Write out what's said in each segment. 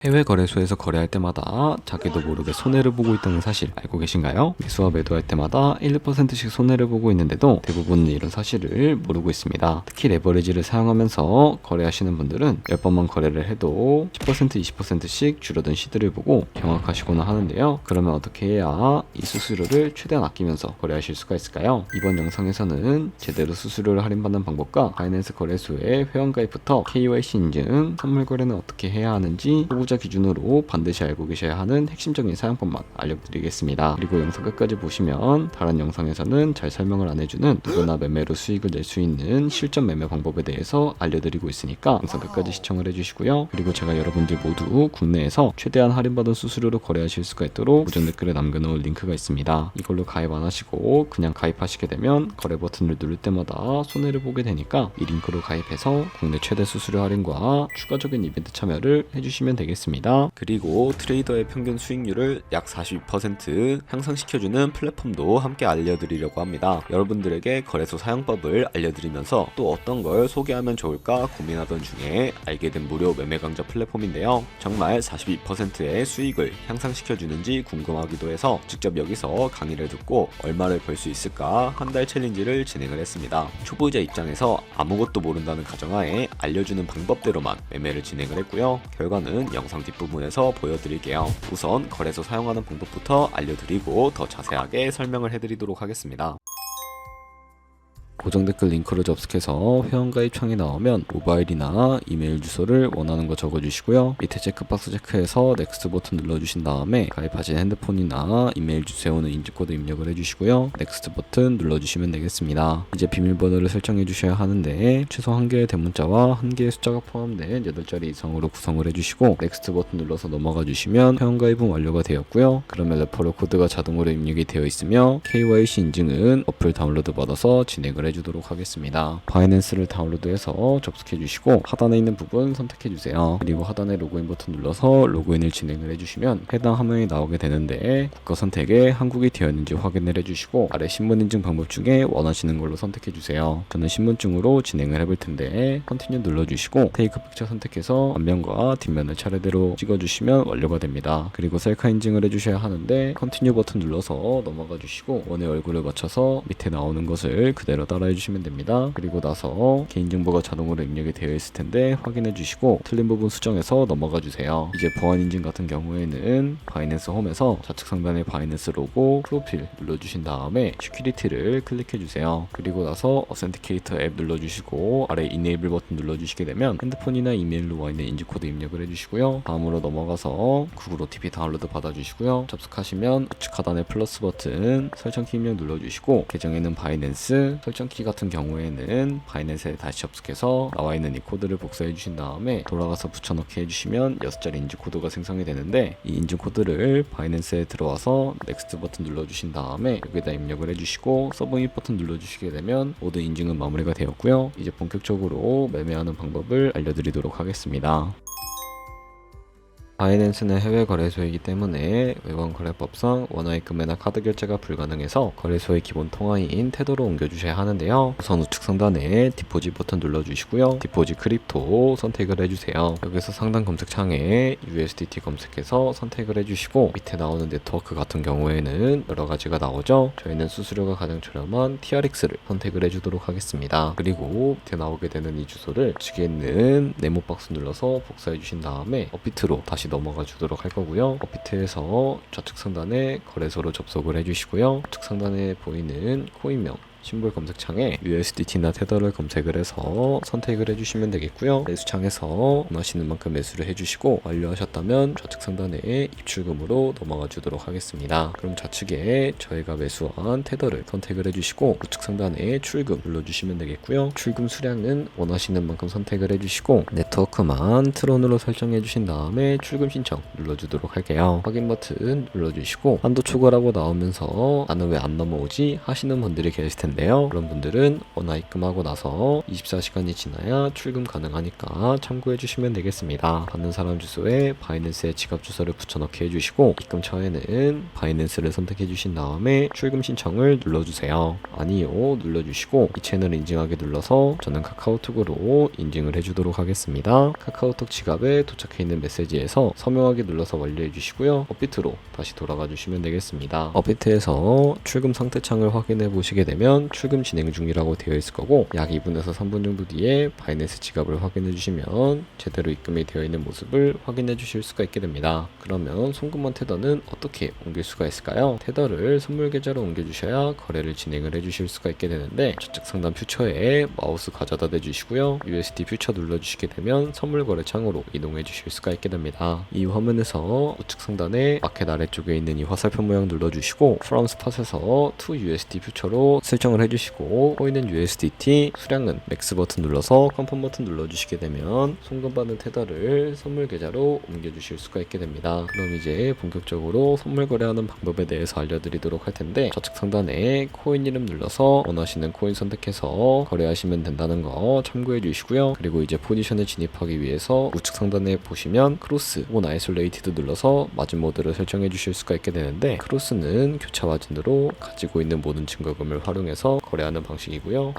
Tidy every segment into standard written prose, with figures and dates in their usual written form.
해외 거래소에서 거래할 때마다 자기도 모르게 손해를 보고 있다는 사실 알고 계신가요? 매수와 매도할 때마다 1%씩 손해를 보고 있는데도 대부분은 이런 사실을 모르고 있습니다. 특히 레버리지를 사용하면서 거래하시는 분들은 10번만 거래를 해도 10% 20%씩 줄어든 시드를 보고 경악하시거나 하는데요. 그러면 어떻게 해야 이 수수료를 최대한 아끼면서 거래하실 수가 있을까요? 이번 영상에서는 제대로 수수료를 할인받는 방법과 바이낸스 거래소의 회원가입부터 KYC 인증, 선물 거래는 어떻게 해야 하는지 소비자 기준으로 반드시 알고 계셔야 하는 핵심적인 사용법만 알려드리겠습니다. 그리고 영상 끝까지 보시면 다른 영상에서는 잘 설명을 안 해주는 누구나 매매로 수익을 낼 수 있는 실전 매매 방법에 대해서 알려드리고 있으니까 영상 끝까지 시청을 해주시고요. 그리고 제가 여러분들 모두 국내에서 최대한 할인받은 수수료로 거래하실 수가 있도록 고정 댓글에 남겨놓을 링크가 있습니다. 이걸로 가입 안 하시고 그냥 가입하시게 되면 거래 버튼을 누를 때마다 손해를 보게 되니까 이 링크로 가입해서 국내 최대 수수료 할인과 추가적인 이벤트 참여를 해주시면 되겠습니다. 그리고 트레이더의 평균 수익률을 약 42% 향상시켜주는 플랫폼도 함께 알려드리려고 합니다. 여러분들에게 거래소 사용법을 알려드리면서 또 어떤 걸 소개하면 좋을까 고민하던 중에 알게 된 무료 매매 강좌 플랫폼인데요. 정말 42%의 수익을 향상시켜주는지 궁금하기도 해서 직접 여기서 강의를 듣고 얼마를 벌 수 있을까 한 달 챌린지를 진행을 했습니다. 초보자 입장에서 아무것도 모른다는 가정하에 알려주는 방법대로만 매매를 진행을 했고요. 결과는 영상 뒷부분에서 보여드릴게요. 우선 거래소 사용하는 방법부터 알려드리고 더 자세하게 설명을 해드리도록 하겠습니다. 고정 댓글 링크로 접속해서 회원가입 창이 나오면 모바일이나 이메일 주소를 원하는 거 적어주시고요. 밑에 체크박스 체크해서 넥스트 버튼 눌러주신 다음에 가입하신 핸드폰이나 이메일 주소에 오는 인증코드 입력을 해주시고요. 넥스트 버튼 눌러주시면 되겠습니다. 이제 비밀번호를 설정해 주셔야 하는데 최소 1개의 대문자와 1개의 숫자가 포함된 8자리 이상으로 구성을 해주시고 넥스트 버튼 눌러서 넘어가 주시면 회원가입은 완료가 되었고요. 그러면 레퍼럴 코드가 자동으로 입력이 되어 있으며 KYC 인증은 어플 다운로드 받아서 진행을 해주도록 하겠습니다. 바이낸스를 다운로드해서 접속해 주시고 하단에 있는 부분 선택해 주세요. 그리고 하단에 로그인 버튼 눌러서 로그인을 진행을 해주시면 해당 화면이 나오게 되는데 국가 선택에 한국이 되어 있는지 확인을 해주시고 아래 신분 인증 방법 중에 원하시는 걸로 선택해 주세요. 저는 신분증으로 진행을 해볼 텐데 컨티뉴 눌러주시고 테이크 픽처 선택해서 앞면과 뒷면을 차례대로 찍어주시면 완료가 됩니다. 그리고 셀카 인증을 해주셔야 하는데 컨티뉴 버튼 눌러서 넘어가 주시고 원의 얼굴을 맞춰서 밑에 나오는 것을 그대로 따라 해주시면 됩니다. 그리고 나서 개인정보가 자동으로 입력이 되어 있을 텐데 확인해 주시고 틀린 부분 수정해서 넘어가 주세요. 이제 보안 인증 같은 경우에는 바이낸스 홈에서 좌측 상단에 바이낸스 로고 프로필 눌러주신 다음에 시큐리티를 클릭해 주세요. 그리고 나서 어센티케이터 앱 눌러주시고 아래 이네이블 버튼 눌러주시게 되면 핸드폰이나 이메일로 와 있는 인증코드 입력을 해주시고요. 다음으로 넘어가서 구글 OTP 다운로드 받아주시고요. 접속하시면 우측 하단에 플러스 버튼 설정키 입력 눌러주시고 계정에는 바이낸스 설정키 같은 경우에는 바이낸스에 다시 접속해서 나와 있는 이 코드를 복사해 주신 다음에 돌아가서 붙여넣기 해주시면 6자리 인증 코드가 생성이 되는데 이 인증 코드를 바이낸스에 들어와서 넥스트 버튼 눌러주신 다음에 여기다 입력을 해주시고 서브밋 버튼 눌러주시게 되면 모든 인증은 마무리가 되었고요. 이제 본격적으로 매매하는 방법을 알려드리도록 하겠습니다. 바이낸스는 해외 거래소이기 때문에 외관 거래법상 원화입 금매나 카드 결제가 불가능해서 거래소의 기본 통화인 테더로 옮겨주셔야 하는데요. 우선 우측 상단에 디포짓 버튼 눌러주시고요. 디포짓 크립토 선택을 해주세요. 여기서 상단 검색창에 USDT 검색해서 선택을 해주시고 밑에 나오는 네트워크 같은 경우에는 여러 가지가 나오죠. 저희는 수수료가 가장 저렴한 TRX를 선택을 해주도록 하겠습니다. 그리고 밑에 나오게 되는 이 주소를 우측에 있는 네모 박스 눌러서 복사해 주신 다음에 업비트로 다시 넘어가 주도록 할 거고요. 업비트에서 좌측 상단에 거래소로 접속을 해주시고요. 우측 상단에 보이는 코인명 심볼 검색창에 USDT나 테더를 검색을 해서 선택을 해주시면 되겠고요. 매수창에서 원하시는 만큼 매수를 해주시고 완료하셨다면 좌측 상단에 입출금으로 넘어가 주도록 하겠습니다. 그럼 좌측에 저희가 매수한 테더를 선택을 해주시고 우측 상단에 출금 눌러주시면 되겠고요. 출금 수량은 원하시는 만큼 선택을 해주시고 네트워크만 트론으로 설정해 주신 다음에 출금 신청 눌러주도록 할게요. 확인 버튼 눌러주시고 한도 초과라고 나오면서 나는 왜 안 넘어오지 하시는 분들이 계실 텐데 텐데요. 그런 분들은 원화 입금하고 나서 24시간이 지나야 출금 가능하니까 참고해 주시면 되겠습니다. 받는 사람 주소에 바이낸스의 지갑 주소를 붙여넣기 해주시고 입금 처에는 바이낸스를 선택해 주신 다음에 출금 신청을 눌러주세요. 아니요 눌러주시고 이 채널 인증하기 눌러서 저는 카카오톡으로 인증을 해주도록 하겠습니다. 카카오톡 지갑에 도착해 있는 메시지에서 서명하기 눌러서 완료해 주시고요. 업비트로 다시 돌아가 주시면 되겠습니다. 업비트에서 출금 상태 창을 확인해 보시게 되면 출금 진행 중이라고 되어 있을 거고 약 2분에서 3분 정도 뒤에 바이낸스 지갑을 확인해 주시면 제대로 입금이 되어 있는 모습을 확인해 주실 수가 있게 됩니다. 그러면 송금한 테더는 어떻게 옮길 수가 있을까요? 테더를 선물 계좌로 옮겨 주셔야 거래를 진행을 해 주실 수가 있게 되는데 좌측 상단 퓨처에 마우스 가져다 대 주시고요. USD 퓨처 눌러 주시게 되면 선물 거래 창으로 이동해 주실 수가 있게 됩니다. 이 화면에서 우측 상단에 마켓 아래쪽에 있는 이 화살표 모양 눌러 주시고 from spot에서 to USD 퓨처로 설정을 해 주시고 코인은 USDT, 수량은 맥스 버튼 눌러서 컨펌 버튼 눌러 주시게 되면 송금받은 테더를 선물 계좌로 옮겨 주실 수가 있게 됩니다. 그럼 이제 본격적으로 선물 거래하는 방법에 대해서 알려드리도록 할 텐데 좌측 상단에 코인 이름 눌러서 원하시는 코인 선택해서 거래하시면 된다는 거 참고해 주시고요. 그리고 이제 포지션에 진입하기 위해서 우측 상단에 보시면 크로스 혹은 아이솔레이티드 눌러서 마진 모드를 설정해 주실 수가 있게 되는데 크로스는 교차 마진으로 가지고 있는 모든 증거금을 활용해서 거래하는 방식이고요.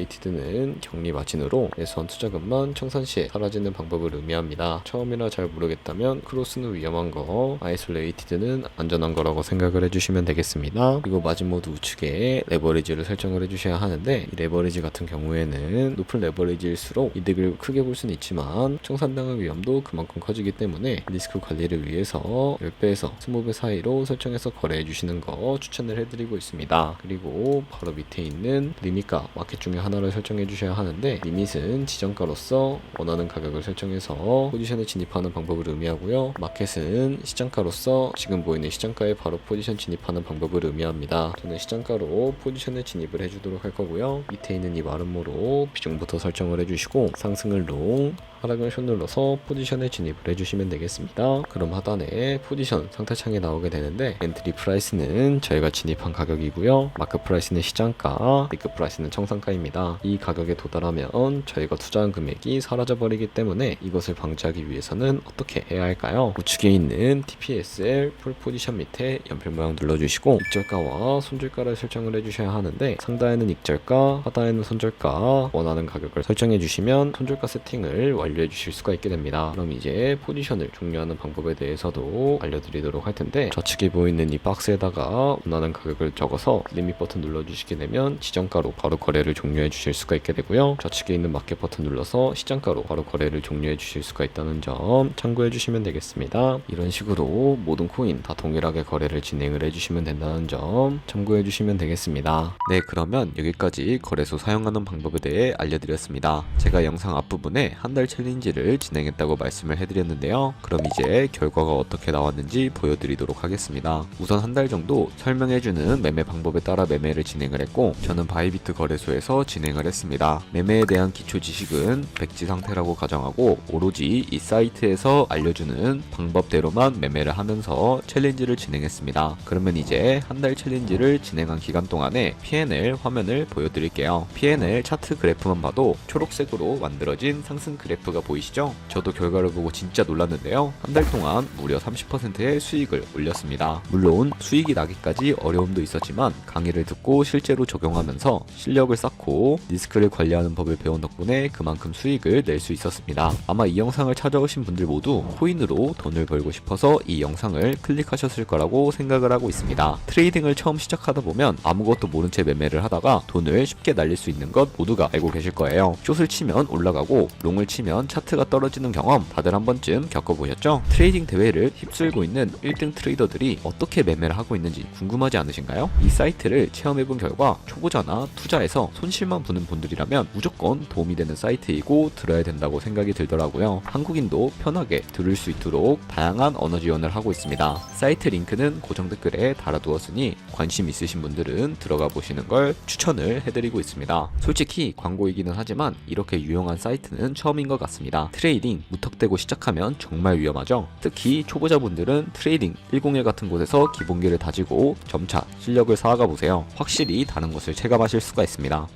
아이솔레이티드는 격리 마진으로 매수한 투자금만 청산 시에 사라지는 방법을 의미합니다. 처음이라 잘 모르겠다면 크로스는 위험한 거, 아이솔레이티드는 안전한 거라고 생각을 해주시면 되겠습니다. 그리고 마진 모드 우측에 레버리지를 설정을 해주셔야 하는데 이 레버리지 같은 경우에는 높은 레버리지일수록 이득을 크게 볼 수는 있지만 청산당할 위험도 그만큼 커지기 때문에 리스크 관리를 위해서 10배에서 20배 사이로 설정해서 거래해 주시는 거 추천을 해드리고 있습니다. 그리고 바로 밑에 있는 리밋가 마켓 중에 하나를 설정해 주셔야 하는데 리밋은 지정가로서 원하는 가격을 설정해서 포지션에 진입하는 방법을 의미하고요. 마켓은 시장가로서 지금 보이는 시장가에 바로 포지션 진입하는 방법을 의미합니다. 저는 시장가로 포지션에 진입을 해주도록 할 거고요. 밑에 있는 이 마름모로 비중부터 설정을 해주시고 상승을 롱, 하락을 숏 눌러서 포지션에 진입을 해주시면 되겠습니다. 그럼 하단에 포지션 상태창이 나오게 되는데 엔트리 프라이스는 저희가 진입한 가격이고요. 마크 프라이스는 시장가, 리크 프라이스는 청산가입니다. 이 가격에 도달하면 저희가 투자한 금액이 사라져버리기 때문에 이것을 방지하기 위해서는 어떻게 해야 할까요? 우측에 있는 TPSL 풀 포지션 밑에 연필 모양 눌러주시고 익절가와 손절가를 설정을 해주셔야 하는데 상단에는 익절가, 하단에는 손절가 원하는 가격을 설정해 주시면 손절가 세팅을 완료해 주실 수가 있게 됩니다. 그럼 이제 포지션을 종료하는 방법에 대해서도 알려드리도록 할 텐데 좌측에 보이는 이 박스에다가 원하는 가격을 적어서 리밋 버튼 눌러주시게 되면 지정가로 바로 거래를 종료해 주실 수가 있게 되고요. 좌측에 있는 마켓 버튼 눌러서 시장가로 바로 거래를 종료해 주실 수가 있다는 점 참고해 주시면 되겠습니다. 이런 식으로 모든 코인 다 동일하게 거래를 진행을 해주시면 된다는 점 참고해 주시면 되겠습니다. 네, 그러면 여기까지 거래소 사용하는 방법에 대해 알려드렸습니다. 제가 영상 앞부분에 한 달 챌린지를 진행했다고 말씀을 해드렸는데요. 그럼 이제 결과가 어떻게 나왔는지 보여드리도록 하겠습니다. 우선 한 달 정도 설명해주는 매매 방법에 따라 매매를 진행을 했고 저는 바이비트 거래소에서 진행을 했습니다. 매매에 대한 기초 지식은 백지 상태라고 가정하고 오로지 이 사이트에서 알려주는 방법대로만 매매를 하면서 챌린지를 진행했습니다. 그러면 이제 한 달 챌린지를 진행한 기간 동안에 P&L 화면을 보여드릴게요. P&L 차트 그래프만 봐도 초록색으로 만들어진 상승 그래프가 보이시죠? 저도 결과를 보고 진짜 놀랐는데요. 한 달 동안 무려 30%의 수익을 올렸습니다. 물론 수익이 나기까지 어려움도 있었지만 강의를 듣고 실제로 적용하면서 실력을 쌓고 리스크를 관리하는 법을 배운 덕분에 그만큼 수익을 낼 수 있었습니다. 아마 이 영상을 찾아오신 분들 모두 코인으로 돈을 벌고 싶어서 이 영상을 클릭하셨을 거라고 생각을 하고 있습니다. 트레이딩을 처음 시작하다 보면 아무것도 모른 채 매매를 하다가 돈을 쉽게 날릴 수 있는 것 모두가 알고 계실 거예요. 숏을 치면 올라가고 롱을 치면 차트가 떨어지는 경험 다들 한 번쯤 겪어보셨죠? 트레이딩 대회를 휩쓸고 있는 1등 트레이더들이 어떻게 매매를 하고 있는지 궁금하지 않으신가요? 이 사이트를 체험해본 결과 초보자나 투자에서 손실만 보는 분들이라면 무조건 도움이 되는 사이트이고 들어야 된다고 생각이 들더라고요. 한국인도 편하게 들을 수 있도록 다양한 언어 지원을 하고 있습니다. 사이트 링크는 고정 댓글에 달아두었으니 관심 있으신 분들은 들어가 보시는 걸 추천을 해드리고 있습니다. 솔직히 광고이기는 하지만 이렇게 유용한 사이트는 처음인 것 같습니다. 같습니다. 트레이딩 무턱대고 시작하면 정말 위험하죠. 특히 초보자분들은 트레이딩 101 같은 곳에서 기본기를 다지고 점차 실력을 쌓아가 보세요. 확실히 다른 것을 체감하실 수가 있습니다.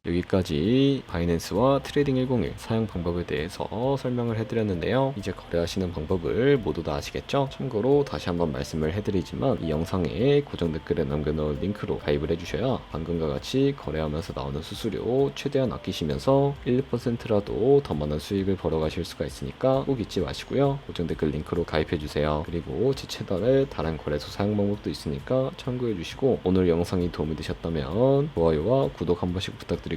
여기까지 바이낸스와 트레이딩 101 사용 방법에 대해서 설명을 해드렸는데요. 이제 거래하시는 방법을 모두 다 아시겠죠? 참고로 다시 한번 말씀을 해드리지만 이 영상에 고정 댓글에 남겨놓은 링크로 가입을 해주셔야 방금과 같이 거래하면서 나오는 수수료 최대한 아끼시면서 1%라도 더 많은 수익을 벌어가실 수가 있으니까 꼭 잊지 마시고요. 고정 댓글 링크로 가입해주세요. 그리고 제 채널에 다른 거래소 사용 방법도 있으니까 참고해주시고 오늘 영상이 도움이 되셨다면 좋아요와 구독 한 번씩 부탁드리겠습니다.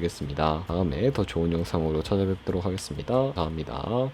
다음에 더 좋은 영상으로 찾아뵙도록 하겠습니다. 감사합니다.